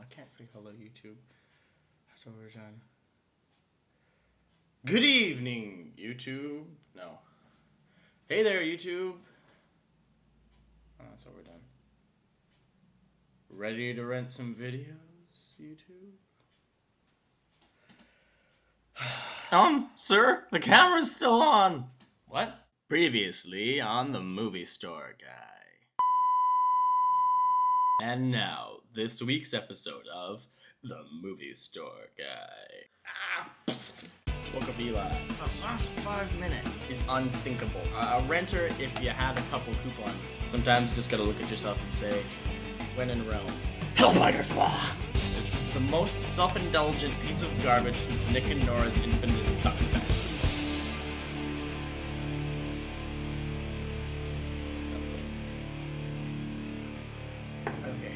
can't say hello, YouTube. That's what we're done. Good evening, YouTube. No. Hey there, YouTube. Oh, that's what we're done. Ready to rent some videos, YouTube? Sir, the camera's still on. What? Previously on the Movie Store Guy. And now, this week's episode of The Movie Store Guy. Book of Eli. The last 5 minutes is unthinkable. A renter if you had a couple coupons. Sometimes you just gotta look at yourself and say, when in Rome, Hellfighter's Law! This is the most self-indulgent piece of garbage since Nick and Nora's Infinite Suckfest. Okay.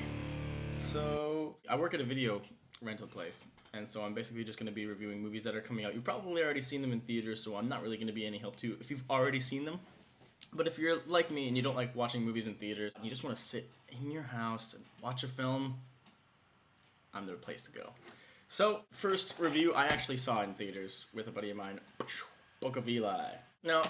So, I work at a video rental place, and so I'm basically just going to be reviewing movies that are coming out. You've probably already seen them in theaters, so I'm not really going to be any help to you if you've already seen them. But if you're like me and you don't like watching movies in theaters, you just want to sit in your house and watch a film, I'm the place to go. So, first review I actually saw in theaters with a buddy of mine, Book of Eli. Now,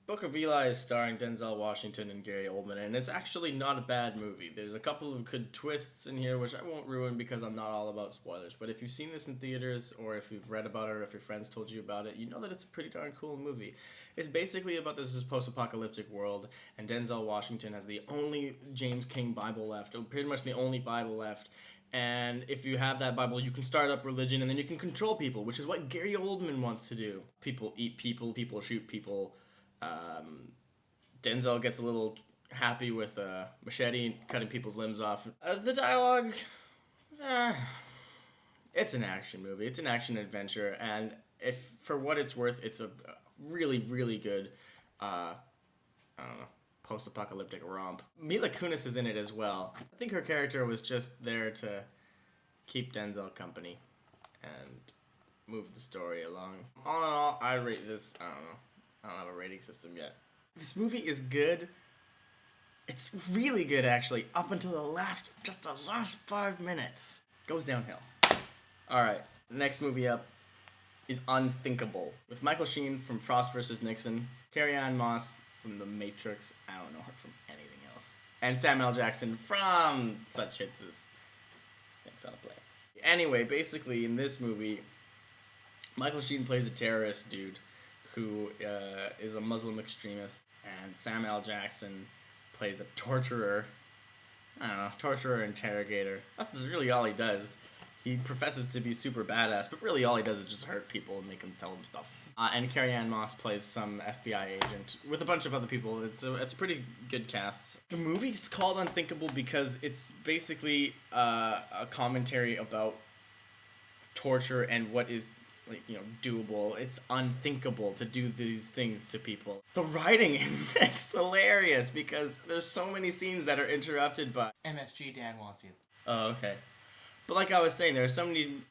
Book of Eli is starring Denzel Washington and Gary Oldman, and it's actually not a bad movie. There's a couple of good twists in here, which I won't ruin because I'm not all about spoilers. But if you've seen this in theaters, or if you've read about it, or if your friends told you about it, you know that it's a pretty darn cool movie. It's basically about this post-apocalyptic world, and Denzel Washington has the only James King Bible left, or pretty much the only Bible left. And if you have that Bible, you can start up religion, and then you can control people, which is what Gary Oldman wants to do. People eat people, people shoot people. Denzel gets a little happy with a machete cutting people's limbs off. The dialogue, it's an action movie. It's an action adventure, and if for what it's worth, it's a really, really good, I don't know, post-apocalyptic romp. Mila Kunis is in it as well. I think her character was just there to keep Denzel company and move the story along. All in all, I rate this, I don't know. I don't have a rating system yet. This movie is good. It's really good, actually, up until just the last 5 minutes. Goes downhill. Alright, the next movie up is Unthinkable, with Michael Sheen from Frost vs. Nixon, Carrie-Anne Moss from The Matrix, I don't know her from anything else, and Samuel L. Jackson from such hits as Snakes on a Plane. Anyway, basically, in this movie, Michael Sheen plays a terrorist dude who is a Muslim extremist, and Samuel L. Jackson plays a torturer. I don't know, torturer, interrogator. That's really all he does. He professes to be super badass, but really all he does is just hurt people and make them tell him stuff. And Carrie-Anne Moss plays some FBI agent with a bunch of other people. It's a pretty good cast. The movie's called Unthinkable because it's basically a commentary about torture and what is, like, you know, doable. It's unthinkable to do these things to people. The writing is hilarious because there's so many scenes that are interrupted by MSG, Dan wants you. Oh, okay. But like I was saying, there are so many...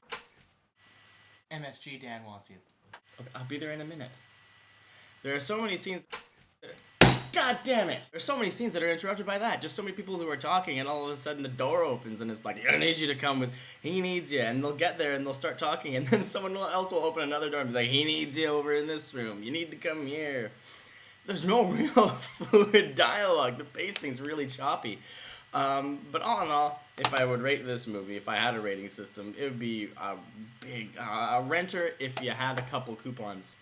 MSG, Dan wants you. Okay, I'll be there in a minute. There are so many scenes... God damn it! There's so many scenes that are interrupted by that. Just so many people who are talking, and all of a sudden the door opens, and it's like, I need you to come with... He needs you. And they'll get there, and they'll start talking, and then someone else will open another door and be like, he needs you over in this room. You need to come here. There's no real fluid dialogue. The pacing's really choppy. But all in all, if I would rate this movie, if I had a rating system, it would be a big... a renter if you had a couple coupons.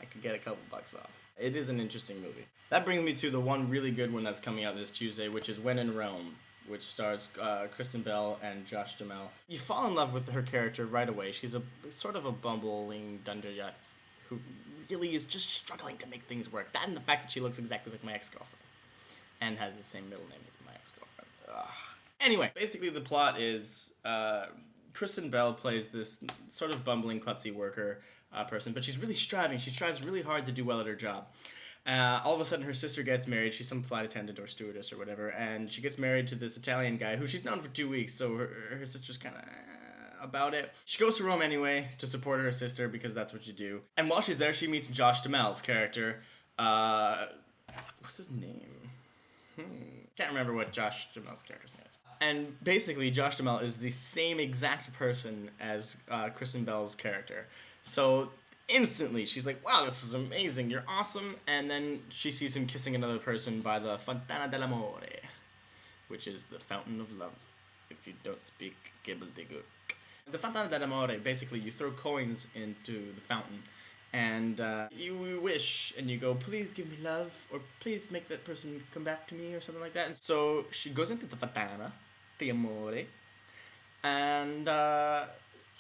I could get a couple bucks off. It is an interesting movie. That brings me to the one really good one that's coming out this Tuesday, which is When in Rome, which stars Kristen Bell and Josh Duhamel. You fall in love with her character right away. She's a sort of a bumbling dunderjutz who really is just struggling to make things work. That and the fact that she looks exactly like my ex-girlfriend and has the same middle name as my ex-girlfriend. Ugh. Anyway, basically the plot is Kristen Bell plays this sort of bumbling, klutzy worker person, but she's really striving. She strives really hard to do well at her job. All of a sudden, her sister gets married. She's some flight attendant or stewardess or whatever, and she gets married to this Italian guy who she's known for 2 weeks, so her sister's kind of about it. She goes to Rome anyway to support her sister because that's what you do. And while she's there, she meets Josh Duhamel's character. What's his name? Can't remember what Josh Duhamel's character's name is. And basically, Josh Duhamel is the same exact person as Kristen Bell's character. So instantly, she's like, wow, this is amazing, you're awesome. And then she sees him kissing another person by the Fontana dell'Amore, which is the fountain of love, if you don't speak gobbledygook. The Fontana dell'Amore, basically, you throw coins into the fountain, and you wish, and you go, please give me love, or please make that person come back to me, or something like that. And so she goes into the Fontana dell'Amore, and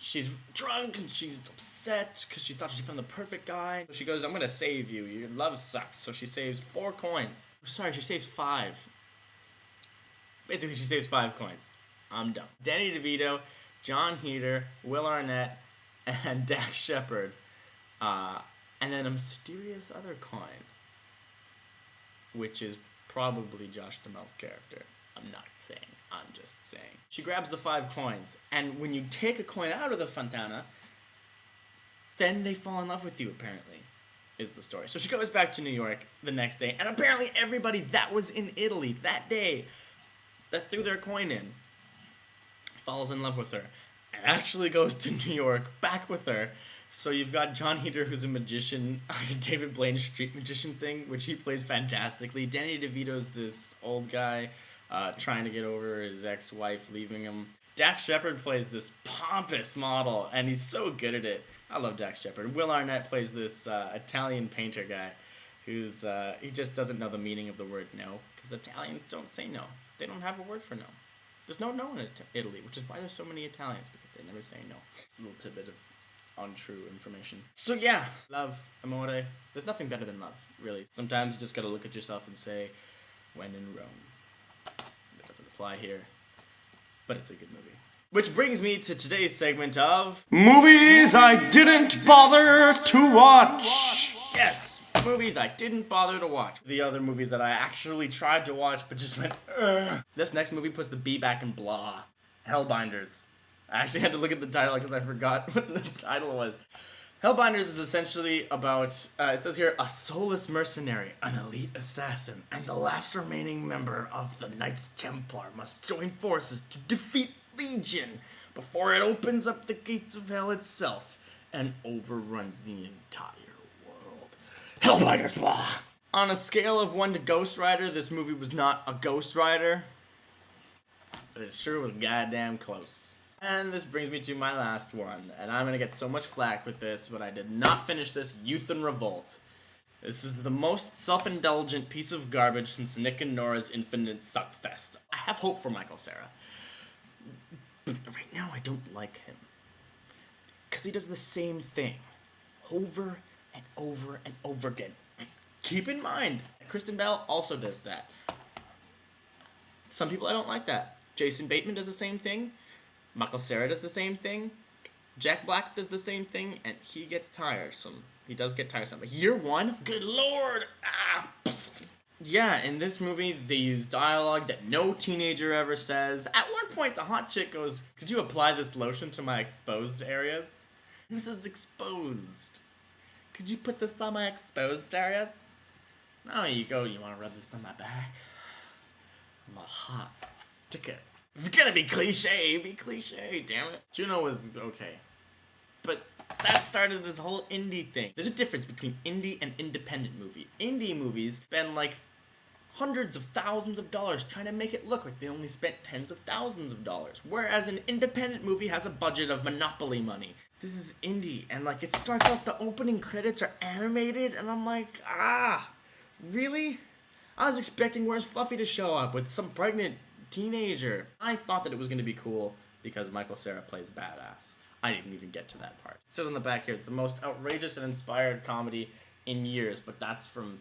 she's drunk, and she's upset, because she thought she found the perfect guy. She goes, I'm gonna save you, your love sucks. So she saves 4 coins. Sorry, she saves 5. Basically, she saves 5 coins. I'm done. Danny DeVito, John Heder, Will Arnett, and Dax Shepard. And then a mysterious other coin, which is probably Josh Duhamel's character. I'm not saying, I'm just saying. She grabs the 5 coins, and when you take a coin out of the Fontana, then they fall in love with you, apparently, is the story. So she goes back to New York the next day, and apparently everybody that was in Italy that day that threw their coin in falls in love with her and actually goes to New York back with her. So you've got John Heder, who's a magician, David Blaine's street magician thing, which he plays fantastically. Danny DeVito's this old guy trying to get over his ex-wife leaving him. Dax Shepard plays this pompous model, and he's so good at it. I love Dax Shepard. Will Arnett plays this Italian painter guy who's he just doesn't know the meaning of the word no, because Italians don't say no. They don't have a word for no. There's no no in Italy, which is why there's so many Italians, because they never say no. A little tidbit of untrue information. So yeah, love, amore. There's nothing better than love, really. Sometimes you just gotta look at yourself and say, when in Rome. That doesn't apply here, but it's a good movie. Which brings me to today's segment of Movies I didn't bother to watch. Yes, movies I didn't bother to watch. The other movies that I actually tried to watch but just went, ugh. This next movie puts the B back in blah. Hellbinders. I actually had to look at the title because I forgot what the title was. Hellbinders is essentially about, it says here, a soulless mercenary, an elite assassin, and the last remaining member of the Knights Templar must join forces to defeat Legion before it opens up the gates of hell itself and overruns the entire world. Hellbinders, blah! On a scale of 1 to Ghost Rider, this movie was not a Ghost Rider, but it sure was goddamn close. And this brings me to my last one, and I'm gonna get so much flack with this, but I did not finish this, Youth and Revolt. This is the most self-indulgent piece of garbage since Nick and Nora's Infinite Suckfest. I have hope for Michael Cera, but right now I don't like him. Because he does the same thing, over and over and over again. Keep in mind, Kristen Bell also does that. Some people I don't like that. Jason Bateman does the same thing. Michael Cera does the same thing. Jack Black does the same thing, and he gets tiresome. He does get tiresome. But year 1, good lord! Yeah, in this movie, they use dialogue that no teenager ever says. At one point, the hot chick goes, could you apply this lotion to my exposed areas? Who says exposed? Could you put this on my exposed areas? No, you go, you want to rub this on my back? I'm a hot sticker. If you're gonna be cliche, damn it. Juno was okay. But that started this whole indie thing. There's a difference between indie and independent movie. Indie movies spend like hundreds of thousands of dollars trying to make it look like they only spent tens of thousands of dollars. Whereas an independent movie has a budget of Monopoly money. This is indie, and like it starts out, the opening credits are animated, and I'm like, really? I was expecting Where's Fluffy to show up with some pregnant teenager. I thought that it was going to be cool because Michael Cera plays badass. I didn't even get to that part. It says on the back here, the most outrageous and inspired comedy in years, but that's from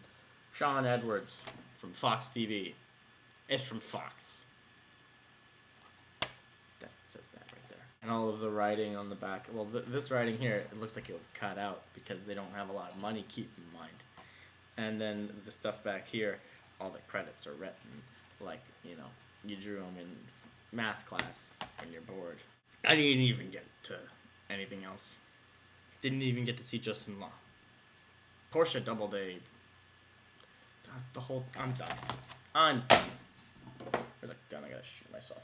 Sean Edwards from Fox TV. It's from Fox. That says that right there. And all of the writing on the back, well, this writing here, it looks like it was cut out because they don't have a lot of money, keep in mind. And then the stuff back here, all the credits are written like, you know, you drew them in math class when you're bored. I didn't even get to anything else. Didn't even get to see Justin Law. Portia Doubleday. I'm done. I'm done. There's a gun, I gotta shoot myself.